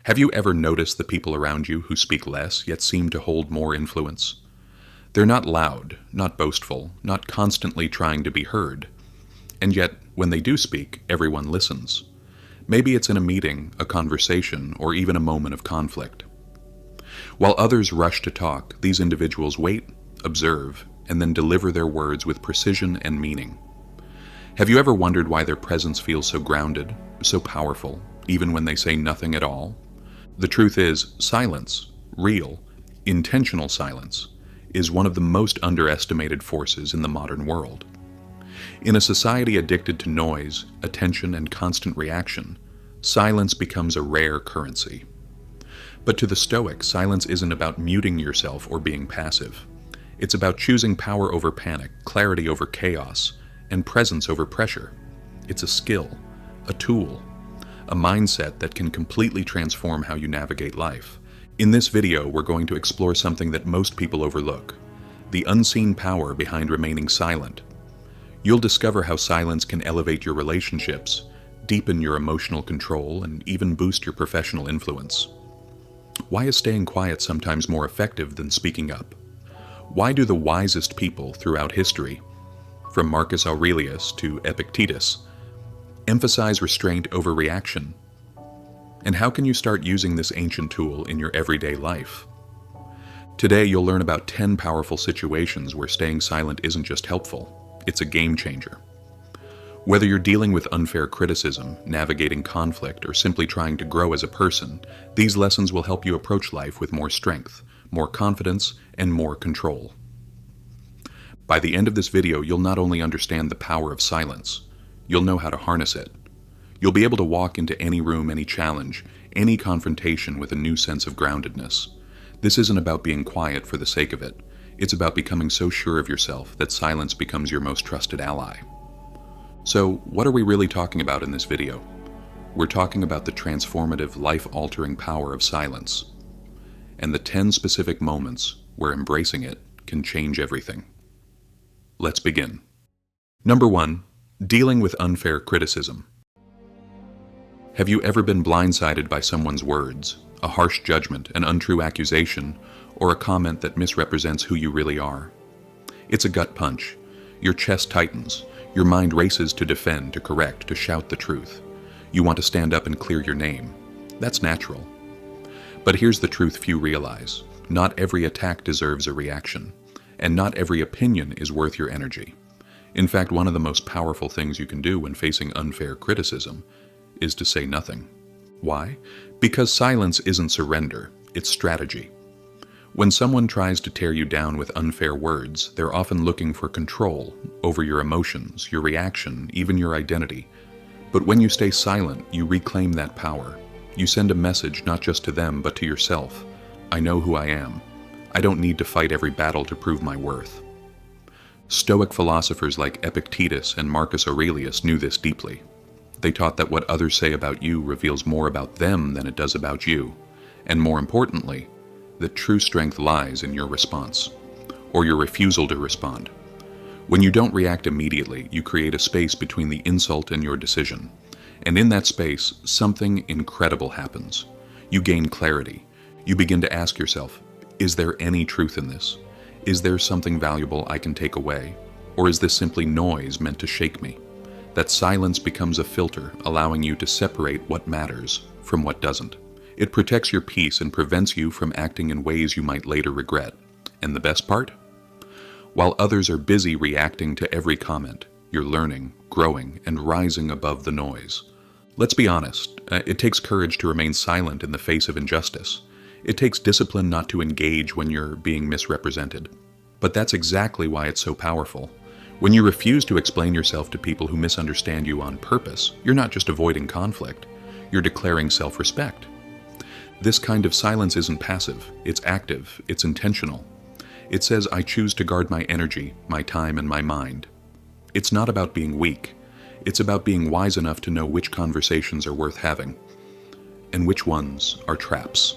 Have you ever noticed the people around you who speak less yet seem to hold more influence? They're not loud, not boastful, not constantly trying to be heard. And yet, when they do speak, everyone listens. Maybe it's in a meeting, a conversation, or even a moment of conflict. While others rush to talk, these individuals wait, observe, and then deliver their words with precision and meaning. Have you ever wondered why their presence feels so grounded, so powerful, even when they say nothing at all? The truth is, silence, real, intentional silence, is one of the most underestimated forces in the modern world. In a society addicted to noise, attention, and constant reaction, silence becomes a rare currency. But to the Stoic, silence isn't about muting yourself or being passive. It's about choosing power over panic, clarity over chaos, and presence over pressure. It's a skill, a tool, a mindset that can completely transform how you navigate life. In this video, we're going to explore something that most people overlook: the unseen power behind remaining silent. You'll discover how silence can elevate your relationships, deepen your emotional control, and even boost your professional influence. Why is staying quiet sometimes more effective than speaking up? Why do the wisest people throughout history, from Marcus Aurelius to Epictetus, emphasize restraint over reaction? And how can you start using this ancient tool in your everyday life? Today, you'll learn about 10 powerful situations where staying silent isn't just helpful, it's a game changer. Whether you're dealing with unfair criticism, navigating conflict, or simply trying to grow as a person, these lessons will help you approach life with more strength, more confidence, and more control. By the end of this video, you'll not only understand the power of silence, you'll know how to harness it. You'll be able to walk into any room, any challenge, any confrontation with a new sense of groundedness. This isn't about being quiet for the sake of it. It's about becoming so sure of yourself that silence becomes your most trusted ally. So, what are we really talking about in this video? We're talking about the transformative, life-altering power of silence, and the 10 specific moments where embracing it can change everything. Let's begin. Number 1. Dealing with unfair criticism. Have you ever been blindsided by someone's words, a harsh judgment, an untrue accusation, or a comment that misrepresents who you really are? It's a gut punch. Your chest tightens. Your mind races to defend, to correct, to shout the truth. You want to stand up and clear your name. That's natural. But here's the truth few realize. Not every attack deserves a reaction, and not every opinion is worth your energy. In fact, one of the most powerful things you can do when facing unfair criticism is to say nothing. Why? Because silence isn't surrender, it's strategy. When someone tries to tear you down with unfair words, they're often looking for control over your emotions, your reaction, even your identity. But when you stay silent, you reclaim that power. You send a message not just to them, but to yourself. I know who I am. I don't need to fight every battle to prove my worth. Stoic philosophers like Epictetus and Marcus Aurelius knew this deeply. They taught that what others say about you reveals more about them than it does about you. And more importantly, that true strength lies in your response, or your refusal to respond. When you don't react immediately, you create a space between the insult and your decision. And in that space, something incredible happens. You gain clarity. You begin to ask yourself, is there any truth in this? Is there something valuable I can take away? Or is this simply noise meant to shake me? That silence becomes a filter, allowing you to separate what matters from what doesn't. It protects your peace and prevents you from acting in ways you might later regret. And the best part? While others are busy reacting to every comment, you're learning, growing, and rising above the noise. Let's be honest, it takes courage to remain silent in the face of injustice. It takes discipline not to engage when you're being misrepresented. But that's exactly why it's so powerful. When you refuse to explain yourself to people who misunderstand you on purpose, you're not just avoiding conflict, you're declaring self-respect. This kind of silence isn't passive, it's active, it's intentional. It says, I choose to guard my energy, my time, and my mind. It's not about being weak. It's about being wise enough to know which conversations are worth having, and which ones are traps.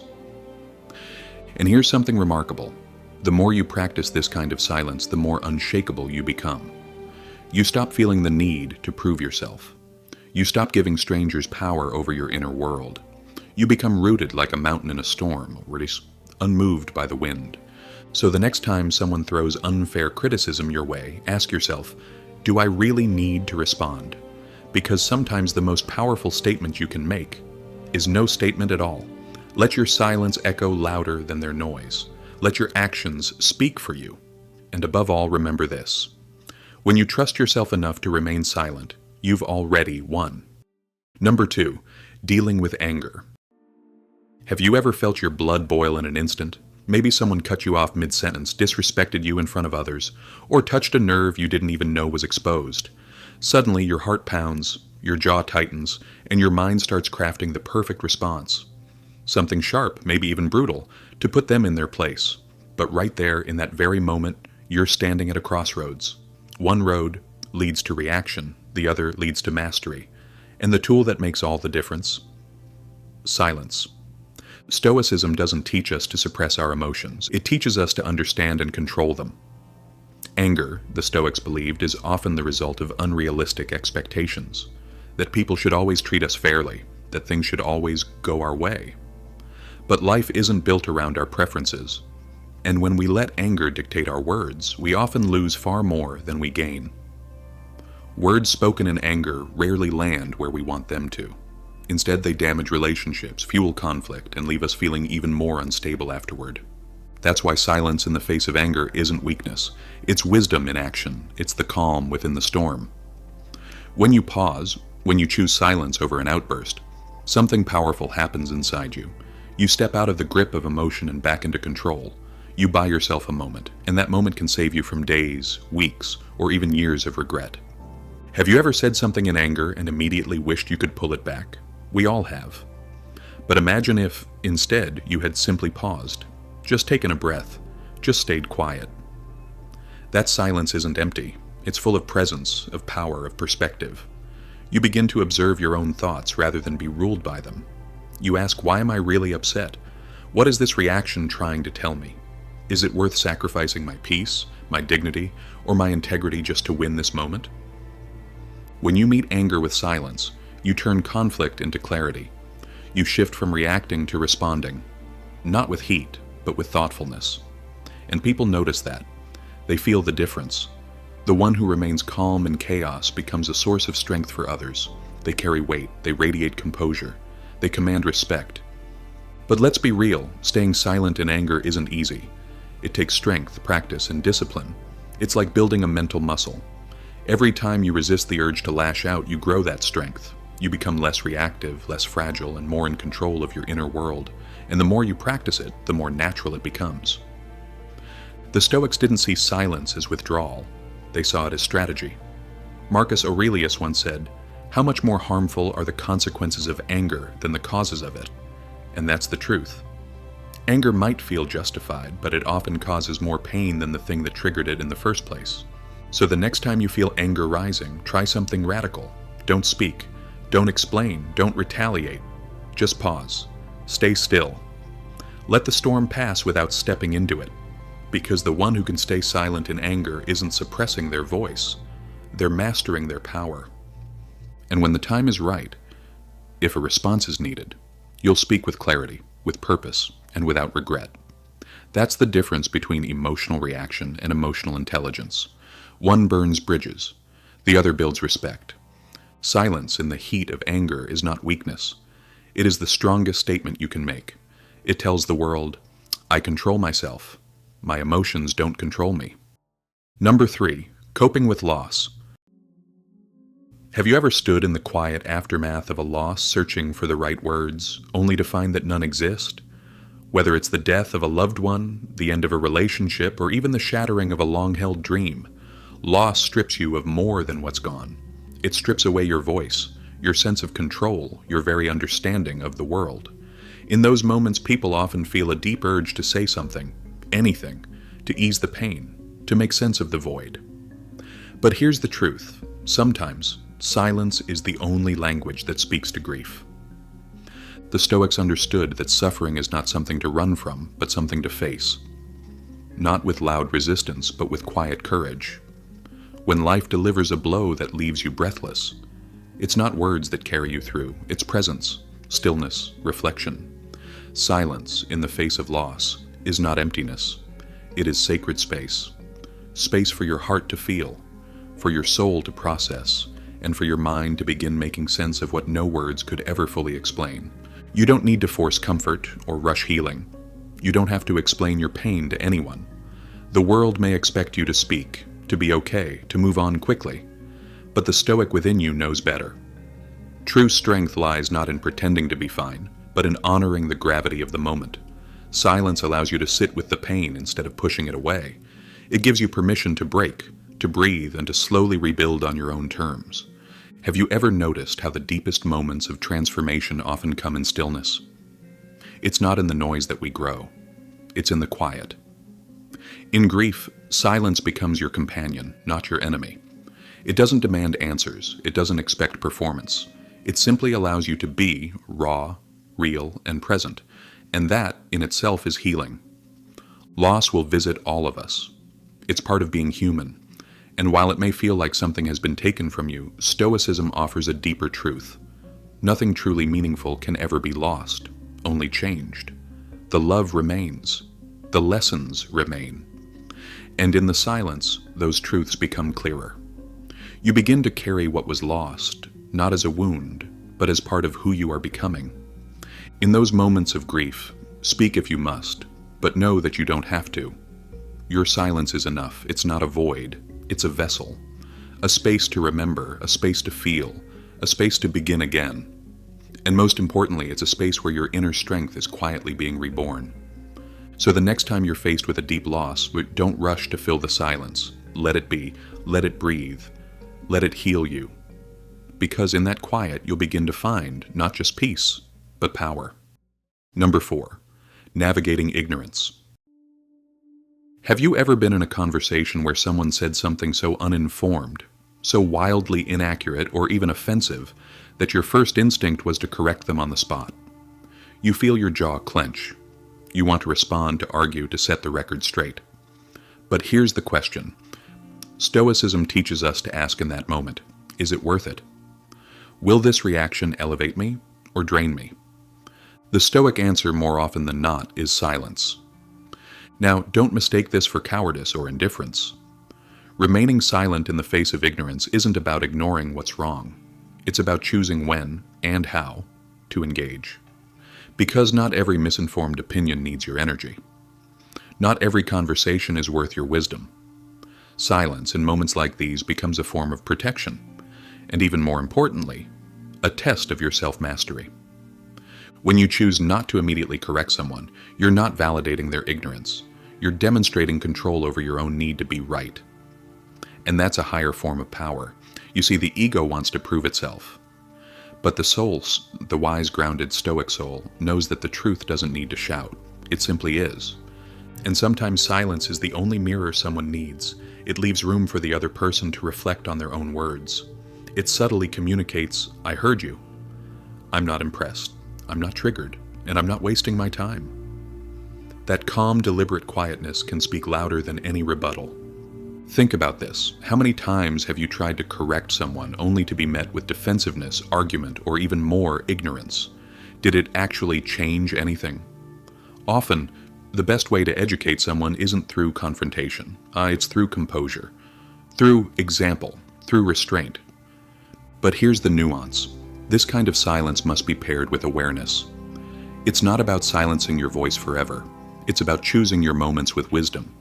And here's something remarkable. The more you practice this kind of silence, the more unshakable you become. You stop feeling the need to prove yourself. You stop giving strangers power over your inner world. You become rooted like a mountain in a storm, or at least unmoved by the wind. So the next time someone throws unfair criticism your way, ask yourself, do I really need to respond? Because sometimes the most powerful statement you can make is no statement at all. Let your silence echo louder than their noise. Let your actions speak for you. And above all, remember this. When you trust yourself enough to remain silent, you've already won. Number 2, dealing with anger. Have you ever felt your blood boil in an instant? Maybe someone cut you off mid-sentence, disrespected you in front of others, or touched a nerve you didn't even know was exposed. Suddenly, your heart pounds, your jaw tightens, and your mind starts crafting the perfect response. Something sharp, maybe even brutal, to put them in their place. But right there, in that very moment, you're standing at a crossroads. One road leads to reaction, the other leads to mastery. And the tool that makes all the difference? Silence. Stoicism doesn't teach us to suppress our emotions. It teaches us to understand and control them. Anger, the Stoics believed, is often the result of unrealistic expectations. That people should always treat us fairly, that things should always go our way. But life isn't built around our preferences. And when we let anger dictate our words, we often lose far more than we gain. Words spoken in anger rarely land where we want them to. Instead, they damage relationships, fuel conflict, and leave us feeling even more unstable afterward. That's why silence in the face of anger isn't weakness. It's wisdom in action. It's the calm within the storm. When you pause, when you choose silence over an outburst, something powerful happens inside you. You step out of the grip of emotion and back into control. You buy yourself a moment, and that moment can save you from days, weeks, or even years of regret. Have you ever said something in anger and immediately wished you could pull it back? We all have. But imagine if, instead, you had simply paused, just taken a breath, just stayed quiet. That silence isn't empty. It's full of presence, of power, of perspective. You begin to observe your own thoughts rather than be ruled by them. You ask, why am I really upset? What is this reaction trying to tell me? Is it worth sacrificing my peace, my dignity, or my integrity just to win this moment? When you meet anger with silence, you turn conflict into clarity. You shift from reacting to responding, not with heat, but with thoughtfulness. And people notice that. They feel the difference. The one who remains calm in chaos becomes a source of strength for others. They carry weight, they radiate composure, they command respect. But let's be real, staying silent in anger isn't easy. It takes strength, practice, and discipline. It's like building a mental muscle. Every time you resist the urge to lash out, you grow that strength. You become less reactive, less fragile, and more in control of your inner world. And the more you practice it, the more natural it becomes. The Stoics didn't see silence as withdrawal. They saw it as strategy. Marcus Aurelius once said, "How much more harmful are the consequences of anger than the causes of it?" And that's the truth. Anger might feel justified, but it often causes more pain than the thing that triggered it in the first place. So the next time you feel anger rising, try something radical. Don't speak. Don't explain. Don't retaliate. Just pause. Stay still. Let the storm pass without stepping into it. Because the one who can stay silent in anger isn't suppressing their voice. They're mastering their power. And when the time is right, if a response is needed, you'll speak with clarity, with purpose, and without regret. That's the difference between emotional reaction and emotional intelligence. One burns bridges. The other builds respect. Silence in the heat of anger is not weakness. It is the strongest statement you can make. It tells the world, I control myself. My emotions don't control me. Number 3, coping with loss. Have you ever stood in the quiet aftermath of a loss searching for the right words, only to find that none exist? Whether it's the death of a loved one, the end of a relationship, or even the shattering of a long-held dream, loss strips you of more than what's gone. It strips away your voice, your sense of control, your very understanding of the world. In those moments, people often feel a deep urge to say something, anything, to ease the pain, to make sense of the void. But here's the truth. Sometimes, silence is the only language that speaks to grief. The Stoics understood that suffering is not something to run from, but something to face. Not with loud resistance, but with quiet courage. When life delivers a blow that leaves you breathless, it's not words that carry you through, it's presence. stillness, reflection. Silence in the face of loss is not emptiness. It is sacred space. Space for your heart to feel, for your soul to process, and for your mind to begin making sense of what no words could ever fully explain. You don't need to force comfort or rush healing. You don't have to explain your pain to anyone. The world may expect you to speak, to be okay, to move on quickly, but the Stoic within you knows better. True strength lies not in pretending to be fine, but in honoring the gravity of the moment. Silence allows you to sit with the pain instead of pushing it away. It gives you permission to break, to breathe, and to slowly rebuild on your own terms. Have you ever noticed how the deepest moments of transformation often come in stillness? It's not in the noise that we grow. It's in the quiet. In grief, silence becomes your companion, not your enemy. It doesn't demand answers. It doesn't expect performance. It simply allows you to be raw, real, and present, and that, in itself, is healing. Loss will visit all of us. It's part of being human, and while it may feel like something has been taken from you, Stoicism offers a deeper truth. Nothing truly meaningful can ever be lost, only changed. The love remains. The lessons remain. And in the silence, those truths become clearer. You begin to carry what was lost, not as a wound, but as part of who you are becoming. In those moments of grief, speak if you must, but know that you don't have to. Your silence is enough. It's not a void. It's a vessel. A space to remember, a space to feel, a space to begin again. And most importantly, it's a space where your inner strength is quietly being reborn. So the next time you're faced with a deep loss, don't rush to fill the silence. Let it be. Let it breathe. Let it heal you. Because in that quiet, you'll begin to find not just peace, but power. Number 4, navigating ignorance. Have you ever been in a conversation where someone said something so uninformed, so wildly inaccurate or even offensive, that your first instinct was to correct them on the spot? You feel your jaw clench. You want to respond, to argue, to set the record straight. But here's the question. Stoicism teaches us to ask in that moment, is it worth it? Will this reaction elevate me or drain me? The Stoic answer more often than not is silence. Now, don't mistake this for cowardice or indifference. Remaining silent in the face of ignorance isn't about ignoring what's wrong. It's about choosing when and how to engage. Because not every misinformed opinion needs your energy. Not every conversation is worth your wisdom. Silence in moments like these becomes a form of protection, and even more importantly, a test of your self-mastery. When you choose not to immediately correct someone, you're not validating their ignorance. You're demonstrating control over your own need to be right. And that's a higher form of power. You see, the ego wants to prove itself. But the soul, the wise, grounded, Stoic soul, knows that the truth doesn't need to shout. It simply is. And sometimes silence is the only mirror someone needs. It leaves room for the other person to reflect on their own words. It subtly communicates, I heard you. I'm not impressed. I'm not triggered. And I'm not wasting my time. That calm, deliberate quietness can speak louder than any rebuttal. Think about this. How many times have you tried to correct someone only to be met with defensiveness, argument, or even more ignorance? Did it actually change anything? Often, the best way to educate someone isn't through confrontation. It's through composure, through example, through restraint. But here's the nuance. This kind of silence must be paired with awareness. It's not about silencing your voice forever. It's about choosing your moments with wisdom.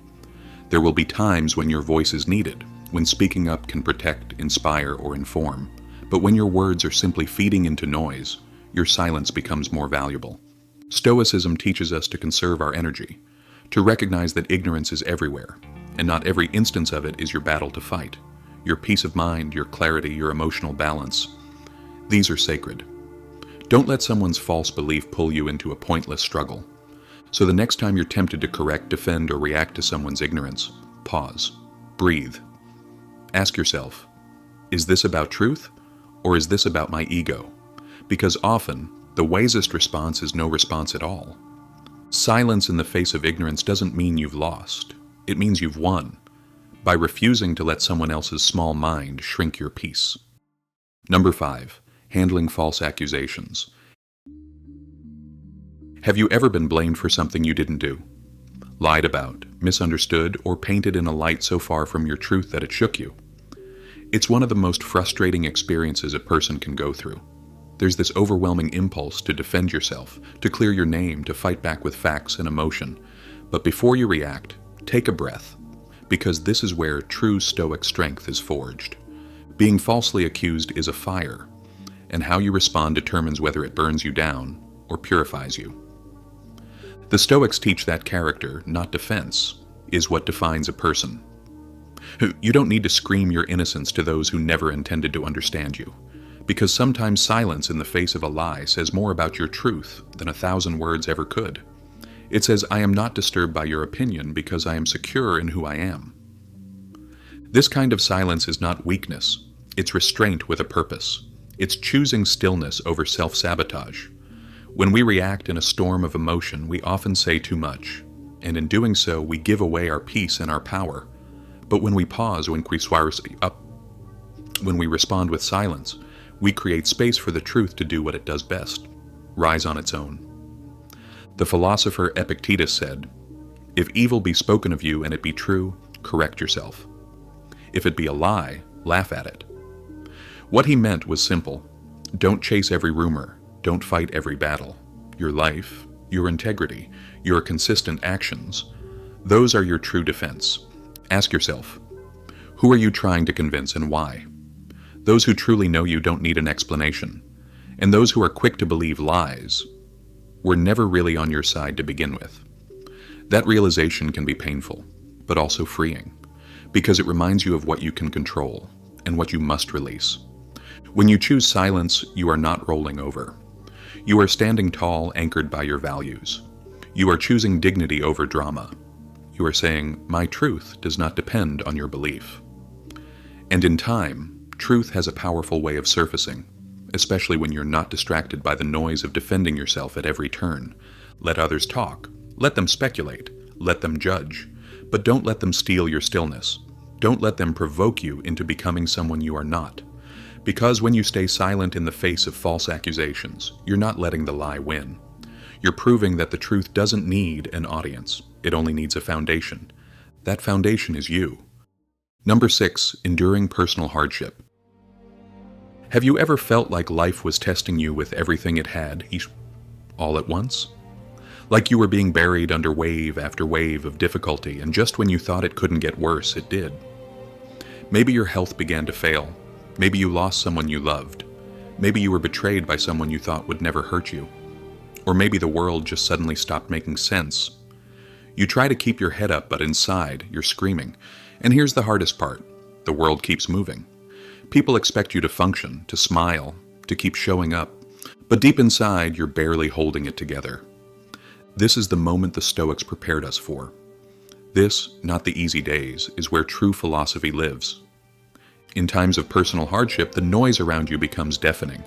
There will be times when your voice is needed, when speaking up can protect, inspire, or inform. But when your words are simply feeding into noise, your silence becomes more valuable. Stoicism teaches us to conserve our energy, to recognize that ignorance is everywhere, and not every instance of it is your battle to fight. Your peace of mind, your clarity, your emotional balance, these are sacred. Don't let someone's false belief pull you into a pointless struggle. So the next time you're tempted to correct, defend, or react to someone's ignorance, pause, breathe. Ask yourself, is this about truth, or is this about my ego? Because often, the wisest response is no response at all. Silence in the face of ignorance doesn't mean you've lost. It means you've won, by refusing to let someone else's small mind shrink your peace. Number 5, handling false accusations. Have you ever been blamed for something you didn't do? Lied about, misunderstood, or painted in a light so far from your truth that it shook you? It's one of the most frustrating experiences a person can go through. There's this overwhelming impulse to defend yourself, to clear your name, to fight back with facts and emotion. But before you react, take a breath, because this is where true Stoic strength is forged. Being falsely accused is a fire, and how you respond determines whether it burns you down or purifies you. The Stoics teach that character, not defense, is what defines a person. You don't need to scream your innocence to those who never intended to understand you, because sometimes silence in the face of a lie says more about your truth than 1,000 words ever could. It says, "I am not disturbed by your opinion because I am secure in who I am." This kind of silence is not weakness, it's restraint with a purpose. It's choosing stillness over self-sabotage. When we react in a storm of emotion, we often say too much, and in doing so, we give away our peace and our power. But when we pause, when we respond with silence, we create space for the truth to do what it does best, rise on its own. The philosopher Epictetus said, "If evil be spoken of you and it be true, correct yourself. If it be a lie, laugh at it." What he meant was simple. Don't chase every rumor. Don't fight every battle. Your life, your integrity, your consistent actions, those are your true defense. Ask yourself, who are you trying to convince and why? Those who truly know you don't need an explanation, and those who are quick to believe lies were never really on your side to begin with. That realization can be painful, but also freeing, because it reminds you of what you can control and what you must release. When you choose silence, you are not rolling over. You are standing tall, anchored by your values. You are choosing dignity over drama. You are saying, "My truth does not depend on your belief." And in time, truth has a powerful way of surfacing, especially when you're not distracted by the noise of defending yourself at every turn. Let others talk. Let them speculate. Let them judge. But don't let them steal your stillness. Don't let them provoke you into becoming someone you are not. Because when you stay silent in the face of false accusations, you're not letting the lie win. You're proving that the truth doesn't need an audience. It only needs a foundation. That foundation is you. Number 6, enduring personal hardship. Have you ever felt like life was testing you with everything it had, all at once? Like you were being buried under wave after wave of difficulty, and just when you thought it couldn't get worse, it did. Maybe your health began to fail. Maybe you lost someone you loved. Maybe you were betrayed by someone you thought would never hurt you. Or maybe the world just suddenly stopped making sense. You try to keep your head up, but inside, you're screaming. And here's the hardest part. The world keeps moving. People expect you to function, to smile, to keep showing up. But deep inside, you're barely holding it together. This is the moment the Stoics prepared us for. This, not the easy days, is where true philosophy lives. In times of personal hardship, the noise around you becomes deafening.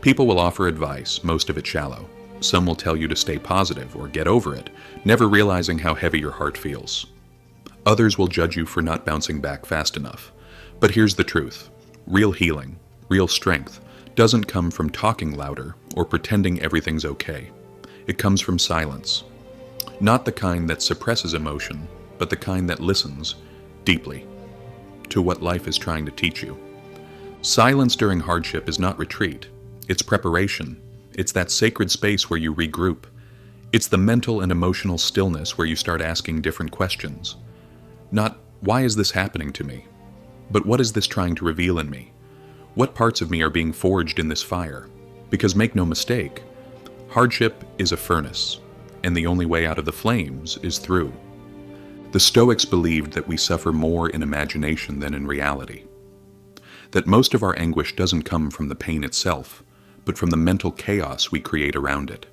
People will offer advice, most of it shallow. Some will tell you to stay positive or get over it, never realizing how heavy your heart feels. Others will judge you for not bouncing back fast enough. But here's the truth. Real healing, real strength, doesn't come from talking louder or pretending everything's okay. It comes from silence. Not the kind that suppresses emotion, but the kind that listens deeply to what life is trying to teach you. Silence during hardship is not retreat. It's preparation. It's that sacred space where you regroup. It's the mental and emotional stillness where you start asking different questions. Not, why is this happening to me? But what is this trying to reveal in me? What parts of me are being forged in this fire? Because make no mistake, hardship is a furnace, and the only way out of the flames is through. The Stoics believed that we suffer more in imagination than in reality. That most of our anguish doesn't come from the pain itself, but from the mental chaos we create around it.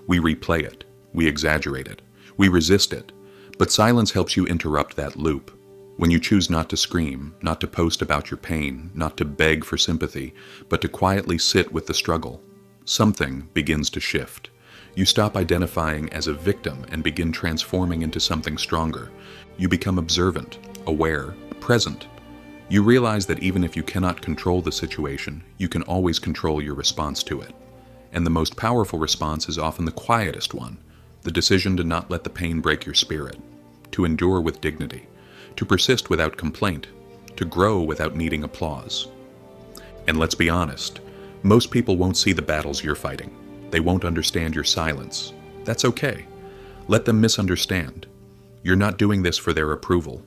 We replay it, we exaggerate it, we resist it, but silence helps you interrupt that loop. When you choose not to scream, not to post about your pain, not to beg for sympathy, but to quietly sit with the struggle, something begins to shift. You stop identifying as a victim and begin transforming into something stronger. You become observant, aware, present. You realize that even if you cannot control the situation, you can always control your response to it. And the most powerful response is often the quietest one, the decision to not let the pain break your spirit, to endure with dignity, to persist without complaint, to grow without needing applause. And let's be honest, most people won't see the battles you're fighting. They won't understand your silence. That's okay. Let them misunderstand. You're not doing this for their approval.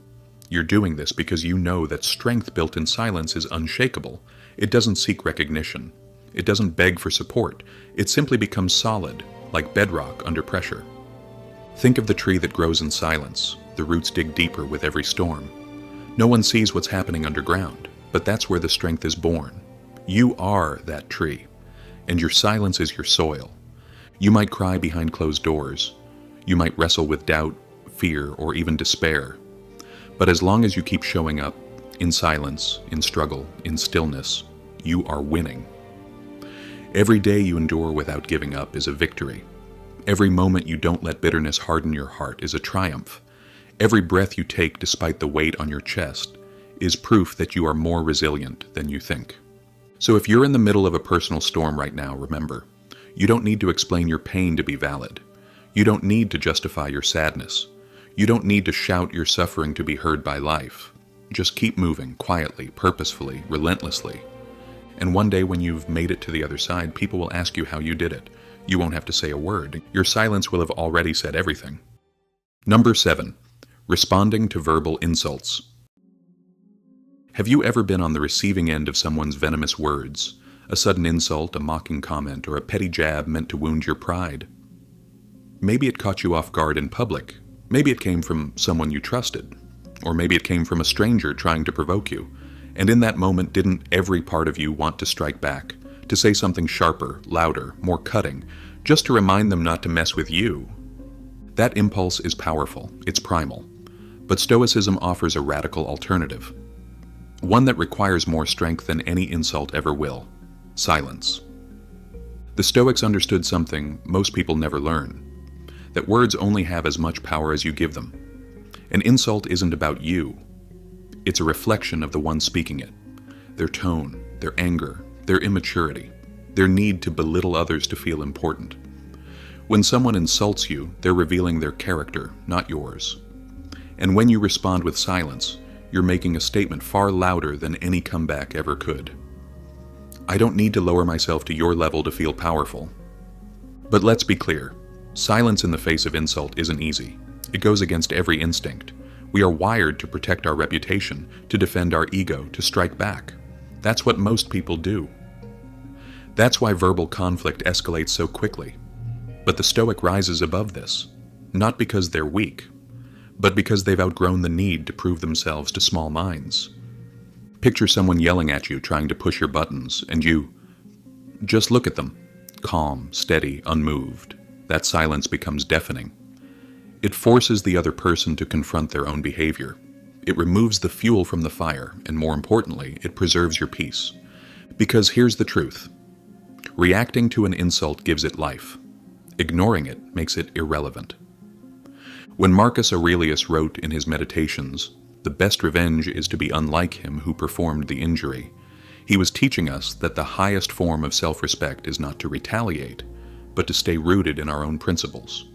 You're doing this because you know that strength built in silence is unshakable. It doesn't seek recognition. It doesn't beg for support. It simply becomes solid, like bedrock under pressure. Think of the tree that grows in silence. The roots dig deeper with every storm. No one sees what's happening underground, but that's where the strength is born. You are that tree, and your silence is your soil. You might cry behind closed doors. You might wrestle with doubt, fear, or even despair. But as long as you keep showing up, in silence, in struggle, in stillness, you are winning. Every day you endure without giving up is a victory. Every moment you don't let bitterness harden your heart is a triumph. Every breath you take despite the weight on your chest is proof that you are more resilient than you think. So if you're in the middle of a personal storm right now, remember, you don't need to explain your pain to be valid. You don't need to justify your sadness. You don't need to shout your suffering to be heard by life. Just keep moving quietly, purposefully, relentlessly. And one day when you've made it to the other side, people will ask you how you did it. You won't have to say a word. Your silence will have already said everything. Number 7. Responding to verbal insults. Have you ever been on the receiving end of someone's venomous words? A sudden insult, a mocking comment, or a petty jab meant to wound your pride? Maybe it caught you off guard in public. Maybe it came from someone you trusted. Or maybe it came from a stranger trying to provoke you. And in that moment, didn't every part of you want to strike back, to say something sharper, louder, more cutting, just to remind them not to mess with you? That impulse is powerful, it's primal. But Stoicism offers a radical alternative. One that requires more strength than any insult ever will: silence. The Stoics understood something most people never learn: that words only have as much power as you give them. An insult isn't about you. It's a reflection of the one speaking it. Their tone, their anger, their immaturity, their need to belittle others to feel important. When someone insults you, they're revealing their character, not yours. And when you respond with silence, you're making a statement far louder than any comeback ever could. I don't need to lower myself to your level to feel powerful. But let's be clear, silence in the face of insult isn't easy. It goes against every instinct. We are wired to protect our reputation, to defend our ego, to strike back. That's what most people do. That's why verbal conflict escalates so quickly. But the Stoic rises above this, not because they're weak, but because they've outgrown the need to prove themselves to small minds. Picture someone yelling at you, trying to push your buttons, and you just look at them, calm, steady, unmoved. That silence becomes deafening. It forces the other person to confront their own behavior. It removes the fuel from the fire, and more importantly, it preserves your peace. Because here's the truth. Reacting to an insult gives it life. Ignoring it makes it irrelevant. When Marcus Aurelius wrote in his Meditations, "The best revenge is to be unlike him who performed the injury," he was teaching us that the highest form of self-respect is not to retaliate, but to stay rooted in our own principles.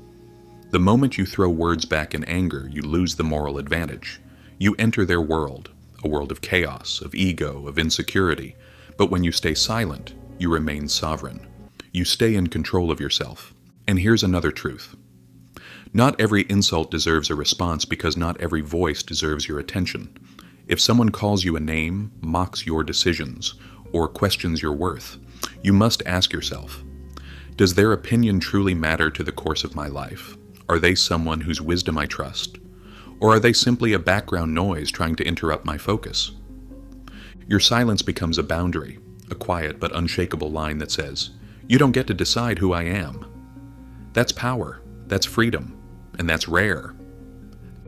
The moment you throw words back in anger, you lose the moral advantage. You enter their world, a world of chaos, of ego, of insecurity. But when you stay silent, you remain sovereign. You stay in control of yourself. And here's another truth. Not every insult deserves a response because not every voice deserves your attention. If someone calls you a name, mocks your decisions, or questions your worth, you must ask yourself, does their opinion truly matter to the course of my life? Are they someone whose wisdom I trust? Or are they simply a background noise trying to interrupt my focus? Your silence becomes a boundary, a quiet but unshakable line that says, you don't get to decide who I am. That's power, that's freedom, and that's rare.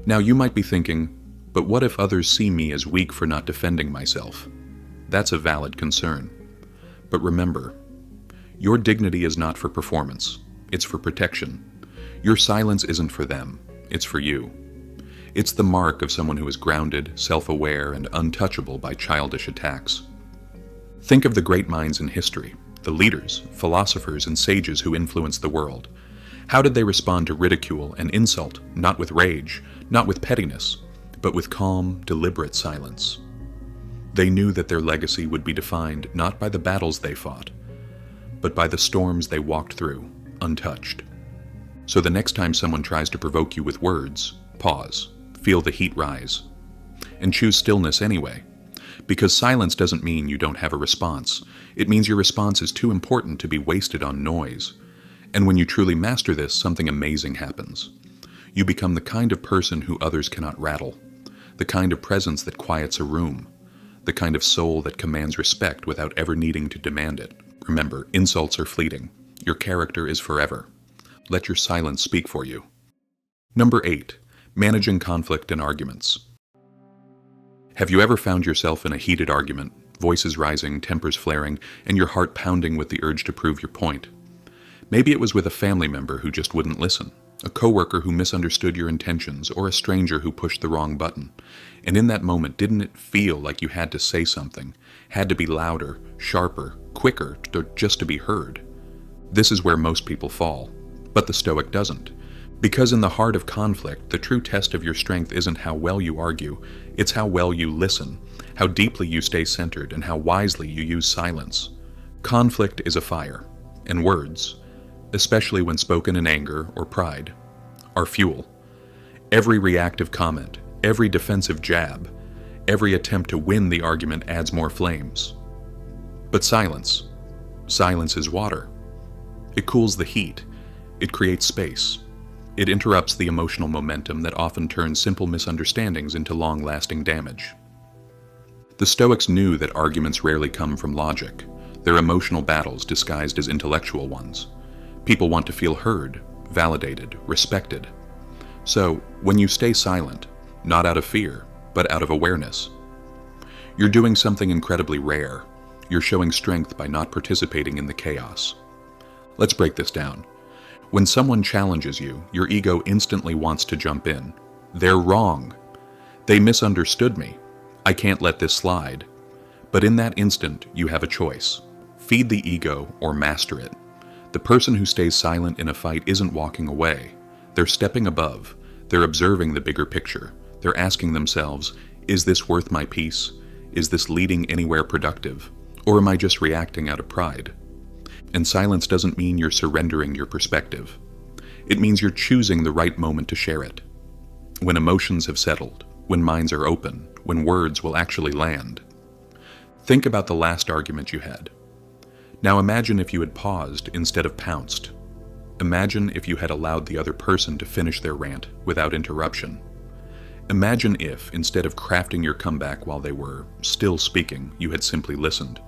Now you might be thinking, but what if others see me as weak for not defending myself? That's a valid concern. But remember, your dignity is not for performance, it's for protection. Your silence isn't for them, it's for you. It's the mark of someone who is grounded, self-aware, and untouchable by childish attacks. Think of the great minds in history. The leaders, philosophers, and sages who influenced the world. How did they respond to ridicule and insult, not with rage, not with pettiness, but with calm, deliberate silence? They knew that their legacy would be defined not by the battles they fought, but by the storms they walked through, untouched. So the next time someone tries to provoke you with words, pause, feel the heat rise, and choose stillness anyway. Because silence doesn't mean you don't have a response. It means your response is too important to be wasted on noise. And when you truly master this, something amazing happens. You become the kind of person who others cannot rattle, the kind of presence that quiets a room, the kind of soul that commands respect without ever needing to demand it. Remember, insults are fleeting. Your character is forever. Let your silence speak for you. Number 8. Managing conflict and arguments. Have you ever found yourself in a heated argument, voices rising, tempers flaring, and your heart pounding with the urge to prove your point? Maybe it was with a family member who just wouldn't listen, a coworker who misunderstood your intentions, or a stranger who pushed the wrong button. And in that moment, didn't it feel like you had to say something, had to be louder, sharper, quicker, just to be heard? This is where most people fall, but the Stoic doesn't. Because in the heart of conflict, the true test of your strength isn't how well you argue, it's how well you listen, how deeply you stay centered, and how wisely you use silence. Conflict is a fire, and words, especially when spoken in anger or pride, are fuel. Every reactive comment, every defensive jab, every attempt to win the argument adds more flames. But silence is water. It cools the heat, it creates space. It interrupts the emotional momentum that often turns simple misunderstandings into long-lasting damage. The Stoics knew that arguments rarely come from logic. They're emotional battles disguised as intellectual ones. People want to feel heard, validated, respected. So, when you stay silent, not out of fear, but out of awareness, you're doing something incredibly rare. You're showing strength by not participating in the chaos. Let's break this down. When someone challenges you, your ego instantly wants to jump in. They're wrong. They misunderstood me. I can't let this slide. But in that instant, you have a choice. Feed the ego or master it. The person who stays silent in a fight isn't walking away. They're stepping above. They're observing the bigger picture. They're asking themselves, is this worth my peace? Is this leading anywhere productive? Or am I just reacting out of pride? And silence doesn't mean you're surrendering your perspective. It means you're choosing the right moment to share it. When emotions have settled, when minds are open, when words will actually land. Think about the last argument you had. Now imagine if you had paused instead of pounced. Imagine if you had allowed the other person to finish their rant without interruption. Imagine if, instead of crafting your comeback while they were still speaking, you had simply listened.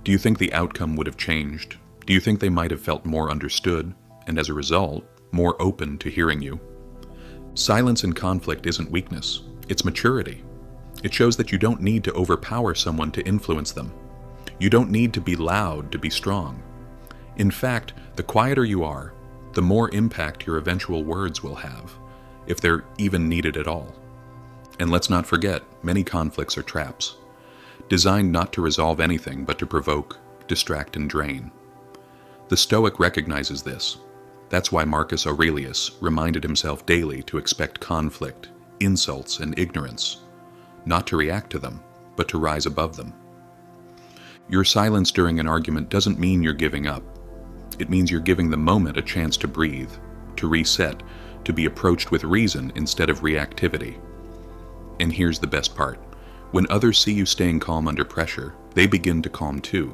Do you think the outcome would have changed? Do you think they might have felt more understood, and as a result, more open to hearing you? Silence in conflict isn't weakness, it's maturity. It shows that you don't need to overpower someone to influence them. You don't need to be loud to be strong. In fact, the quieter you are, the more impact your eventual words will have, if they're even needed at all. And let's not forget, many conflicts are traps, designed not to resolve anything but to provoke, distract, and drain. The Stoic recognizes this. That's why Marcus Aurelius reminded himself daily to expect conflict, insults, and ignorance, not to react to them, but to rise above them. Your silence during an argument doesn't mean you're giving up. It means you're giving the moment a chance to breathe, to reset, to be approached with reason instead of reactivity. And here's the best part. When others see you staying calm under pressure, they begin to calm too.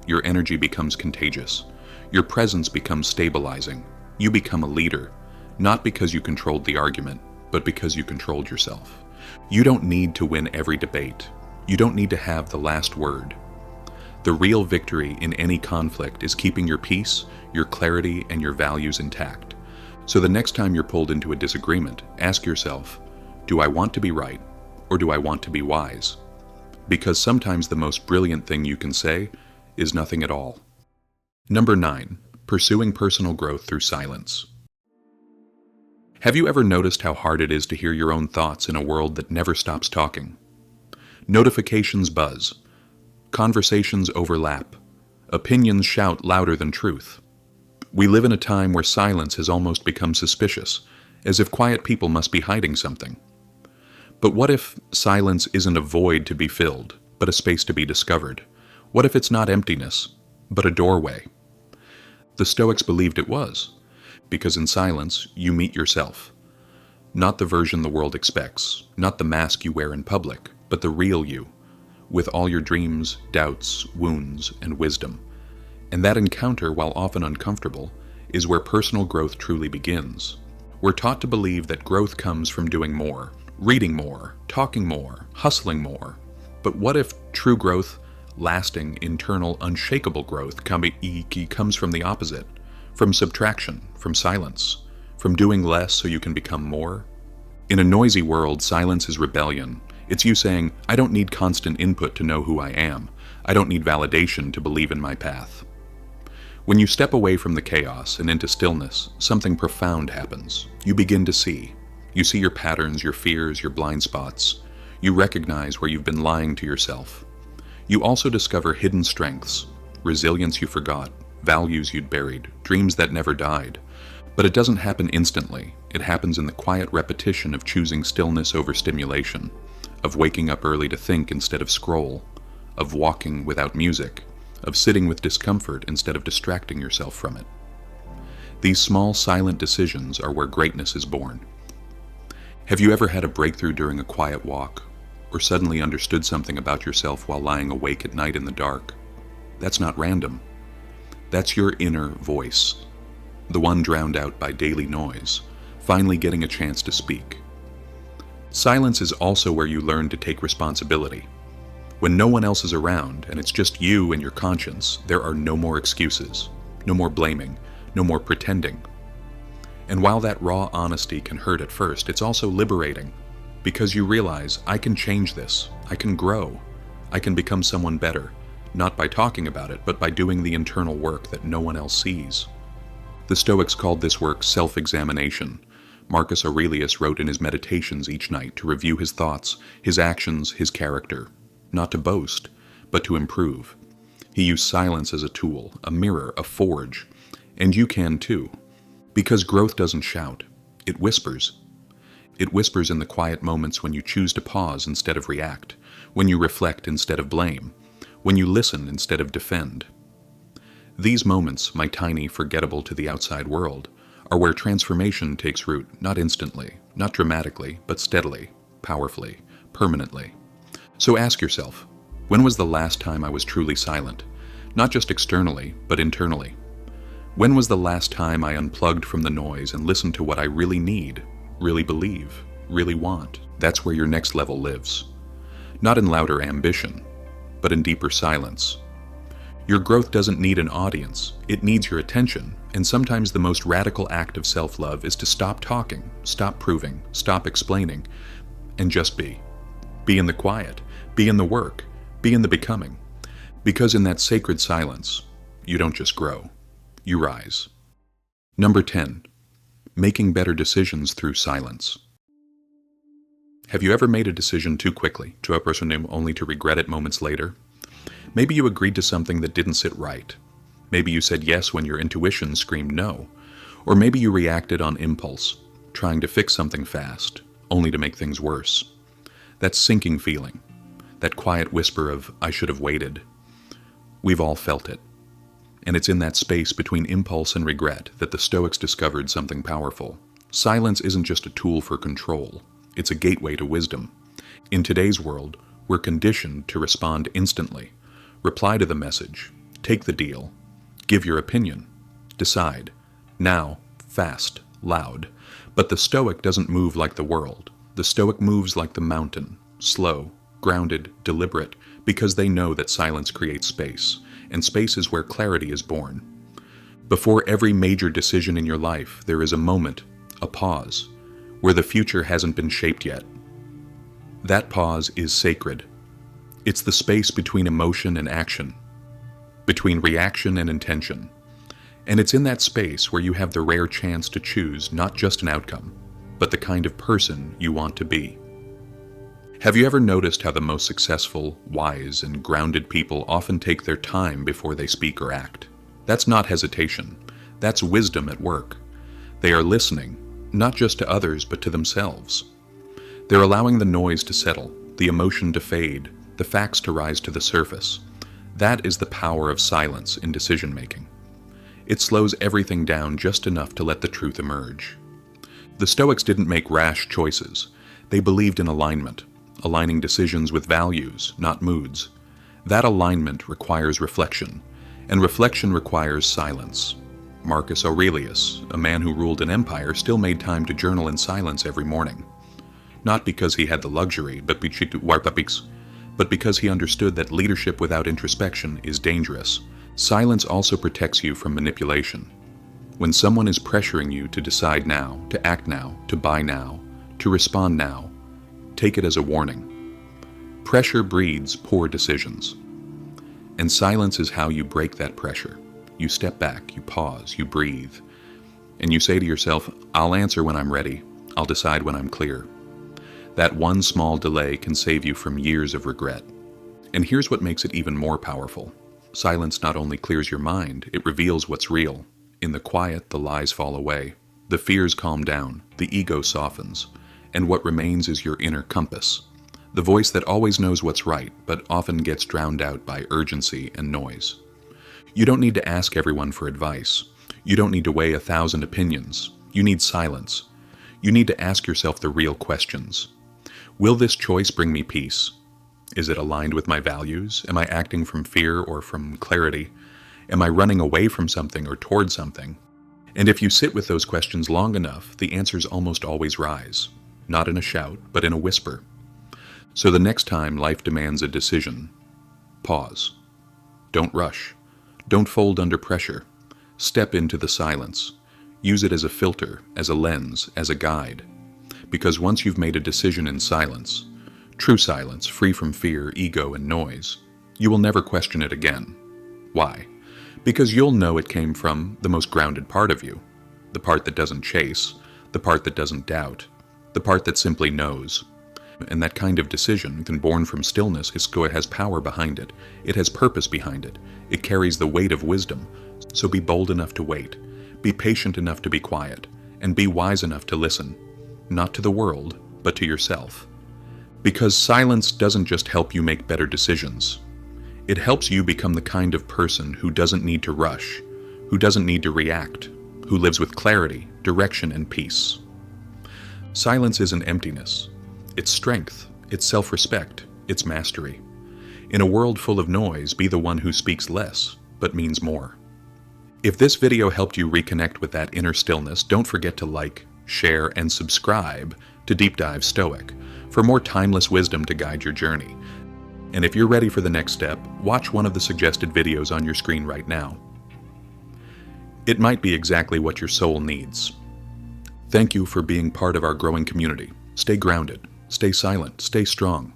Your energy becomes contagious. Your presence becomes stabilizing. You become a leader, not because you controlled the argument, but because you controlled yourself. You don't need to win every debate. You don't need to have the last word. The real victory in any conflict is keeping your peace, your clarity, and your values intact. So the next time you're pulled into a disagreement, ask yourself, do I want to be right, or do I want to be wise? Because sometimes the most brilliant thing you can say is nothing at all. Number 9. Pursuing personal growth through silence. Have you ever noticed how hard it is to hear your own thoughts in a world that never stops talking? Notifications buzz. Conversations overlap. Opinions shout louder than truth. We live in a time where silence has almost become suspicious, as if quiet people must be hiding something. But what if silence isn't a void to be filled, but a space to be discovered? What if it's not emptiness, but a doorway? The Stoics believed it was, because in silence you meet yourself. Not the version the world expects, not the mask you wear in public, but the real you, with all your dreams, doubts, wounds, and wisdom. And that encounter, while often uncomfortable, is where personal growth truly begins. We're taught to believe that growth comes from doing more, reading more, talking more, hustling more. But what if true growth, lasting, internal, unshakable growth comes from the opposite? From subtraction, from silence, from doing less so you can become more? In a noisy world, silence is rebellion. It's you saying, I don't need constant input to know who I am. I don't need validation to believe in my path. When you step away from the chaos and into stillness, something profound happens. You begin to see. You see your patterns, your fears, your blind spots. You recognize where you've been lying to yourself. You also discover hidden strengths, resilience you forgot, values you'd buried, dreams that never died. But it doesn't happen instantly. It happens in the quiet repetition of choosing stillness over stimulation, of waking up early to think instead of scroll, of walking without music, of sitting with discomfort instead of distracting yourself from it. These small, silent decisions are where greatness is born. Have you ever had a breakthrough during a quiet walk, or suddenly understood something about yourself while lying awake at night in the dark? That's not random. That's your inner voice, the one drowned out by daily noise, finally getting a chance to speak. Silence is also where you learn to take responsibility. When no one else is around and it's just you and your conscience, there are no more excuses, no more blaming, no more pretending. And while that raw honesty can hurt at first, it's also liberating, because you realize, I can change this, I can grow, I can become someone better, not by talking about it, but by doing the internal work that no one else sees. The Stoics called this work self-examination. Marcus Aurelius wrote in his meditations each night to review his thoughts, his actions, his character. Not to boast, but to improve. He used silence as a tool, a mirror, a forge. And you can too. Because growth doesn't shout, it whispers. It whispers in the quiet moments when you choose to pause instead of react, when you reflect instead of blame, when you listen instead of defend. These moments, my tiny, forgettable to the outside world, are where transformation takes root, not instantly, not dramatically, but steadily, powerfully, permanently. So ask yourself, when was the last time I was truly silent? Not just externally, but internally. When was the last time I unplugged from the noise and listened to what I really need, really believe, really want? That's where your next level lives. Not in louder ambition, but in deeper silence. Your growth doesn't need an audience, it needs your attention, and sometimes the most radical act of self-love is to stop talking, stop proving, stop explaining, and just be. Be in the quiet. Be in the work, be in the becoming, because in that sacred silence, you don't just grow, you rise. Number 10, making better decisions through silence. Have you ever made a decision too quickly to a person only to regret it moments later? Maybe you agreed to something that didn't sit right. Maybe you said yes when your intuition screamed no. Or maybe you reacted on impulse, trying to fix something fast, only to make things worse. That sinking feeling. That quiet whisper of, I should have waited. We've all felt it. And it's in that space between impulse and regret that the Stoics discovered something powerful. Silence isn't just a tool for control. It's a gateway to wisdom. In today's world, we're conditioned to respond instantly. Reply to the message. Take the deal. Give your opinion. Decide. Now, fast, loud. But the Stoic doesn't move like the world. The Stoic moves like the mountain, slow, grounded, deliberate, because they know that silence creates space, and space is where clarity is born. Before every major decision in your life, there is a moment, a pause, where the future hasn't been shaped yet. That pause is sacred. It's the space between emotion and action, between reaction and intention. And it's in that space where you have the rare chance to choose not just an outcome, but the kind of person you want to be. Have you ever noticed how the most successful, wise, and grounded people often take their time before they speak or act? That's not hesitation. That's wisdom at work. They are listening, not just to others, but to themselves. They're allowing the noise to settle, the emotion to fade, the facts to rise to the surface. That is the power of silence in decision-making. It slows everything down just enough to let the truth emerge. The Stoics didn't make rash choices. They believed in alignment, aligning decisions with values, not moods. That alignment requires reflection, and reflection requires silence. Marcus Aurelius, a man who ruled an empire, still made time to journal in silence every morning. Not because he had the luxury, but because he understood that leadership without introspection is dangerous. Silence also protects you from manipulation. When someone is pressuring you to decide now, to act now, to buy now, to respond now, take it as a warning. Pressure breeds poor decisions. And silence is how you break that pressure. You step back, you pause, you breathe, and you say to yourself, I'll answer when I'm ready. I'll decide when I'm clear. That one small delay can save you from years of regret. And here's what makes it even more powerful. Silence not only clears your mind, it reveals what's real. In the quiet, the lies fall away. The fears calm down, the ego softens, and what remains is your inner compass. The voice that always knows what's right, but often gets drowned out by urgency and noise. You don't need to ask everyone for advice. You don't need to weigh 1,000 opinions. You need silence. You need to ask yourself the real questions. Will this choice bring me peace? Is it aligned with my values? Am I acting from fear or from clarity? Am I running away from something or toward something? And if you sit with those questions long enough, the answers almost always rise. Not in a shout, but in a whisper. So the next time life demands a decision, pause. Don't rush. Don't fold under pressure. Step into the silence. Use it as a filter, as a lens, as a guide. Because once you've made a decision in silence, true silence, free from fear, ego, and noise, you will never question it again. Why? Because you'll know it came from the most grounded part of you. The part that doesn't chase, the part that doesn't doubt, the part that simply knows. And that kind of decision, when born from stillness, has power behind it. It has purpose behind it. It carries the weight of wisdom. So be bold enough to wait. Be patient enough to be quiet. And be wise enough to listen. Not to the world, but to yourself. Because silence doesn't just help you make better decisions. It helps you become the kind of person who doesn't need to rush, who doesn't need to react, who lives with clarity, direction, and peace. Silence isn't emptiness. It's strength, it's self-respect, it's mastery. In a world full of noise, be the one who speaks less, but means more. If this video helped you reconnect with that inner stillness, don't forget to like, share, and subscribe to Deep Dive Stoic for more timeless wisdom to guide your journey. And if you're ready for the next step, watch one of the suggested videos on your screen right now. It might be exactly what your soul needs. Thank you for being part of our growing community. Stay grounded, stay silent, stay strong.